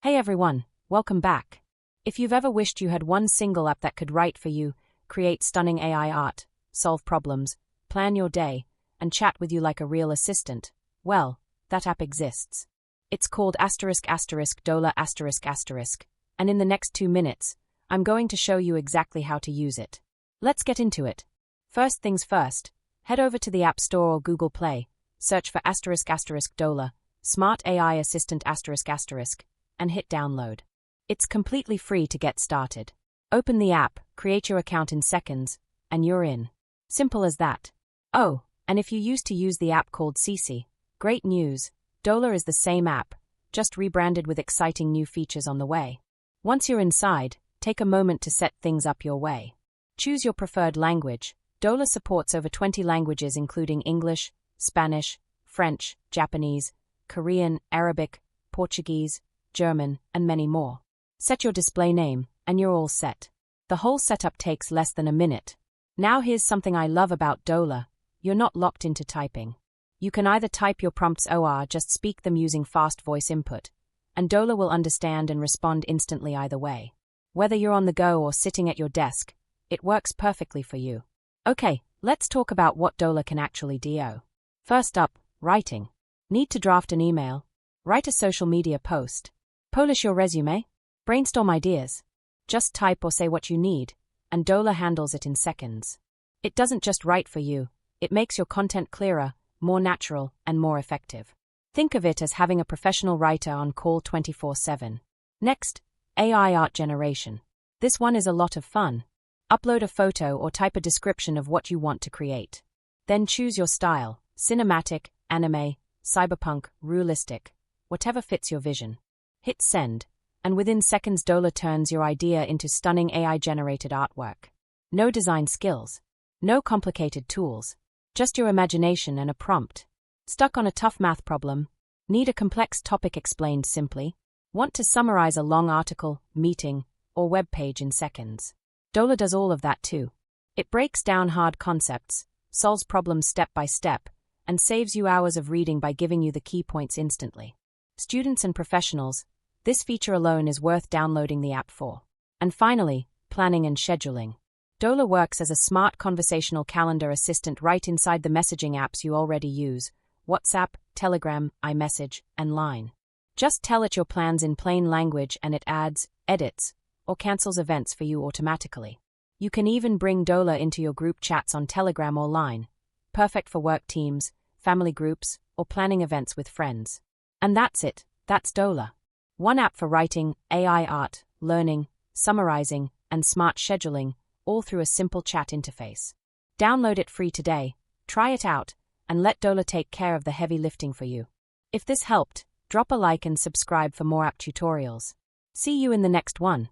Hey everyone, welcome back. If you've ever wished you had one single app that could write for you, create stunning AI art, solve problems, plan your day, and chat with you like a real assistant, well, that app exists. It's called Dola***, and in the next 2 minutes, I'm going to show you exactly how to use it. Let's get into it. First things first, head over to the App Store or Google Play, search for **Dola, Smart AI Assistant ***, and hit download. It's completely free to get started. Open the app, create your account in seconds, and you're in. Simple as that. Oh, and if you used to use the app called CC, great news, Dola is the same app, just rebranded with exciting new features on the way. Once you're inside, take a moment to set things up your way. Choose your preferred language. Dola supports over 20 languages including English, Spanish, French, Japanese, Korean, Arabic, Portuguese, German, and many more. Set your display name, and you're all set. The whole setup takes less than a minute. Now here's something I love about Dola. You're not locked into typing. You can either type your prompts or just speak them using fast voice input, and Dola will understand and respond instantly either way. Whether you're on the go or sitting at your desk, it works perfectly for you. Okay, let's talk about what Dola can actually do. First up, writing. Need to draft an email? Write a social media post? Polish your resume? Brainstorm ideas? Just type or say what you need, and Dola handles it in seconds. It doesn't just write for you, it makes your content clearer, more natural, and more effective. Think of it as having a professional writer on call 24/7. Next, AI art generation. This one is a lot of fun. Upload a photo or type a description of what you want to create. Then choose your style, cinematic, anime, cyberpunk, realistic, whatever fits your vision. Hit send, and within seconds Dola turns your idea into stunning AI-generated artwork. No design skills. No complicated tools. Just your imagination and a prompt. Stuck on a tough math problem? Need a complex topic explained simply? Want to summarize a long article, meeting, or web page in seconds? Dola does all of that too. It breaks down hard concepts, solves problems step by step, and saves you hours of reading by giving you the key points instantly. Students and professionals, this feature alone is worth downloading the app for. And finally, planning and scheduling. Dola works as a smart conversational calendar assistant right inside the messaging apps you already use: WhatsApp, Telegram, iMessage, and Line. Just tell it your plans in plain language and it adds, edits, or cancels events for you automatically. You can even bring Dola into your group chats on Telegram or Line. Perfect for work teams, family groups, or planning events with friends. And that's it. That's Dola. One app for writing, AI art, learning, summarizing, and smart scheduling, all through a simple chat interface. Download it free today, try it out, and let Dola take care of the heavy lifting for you. If this helped, drop a like and subscribe for more app tutorials. See you in the next one.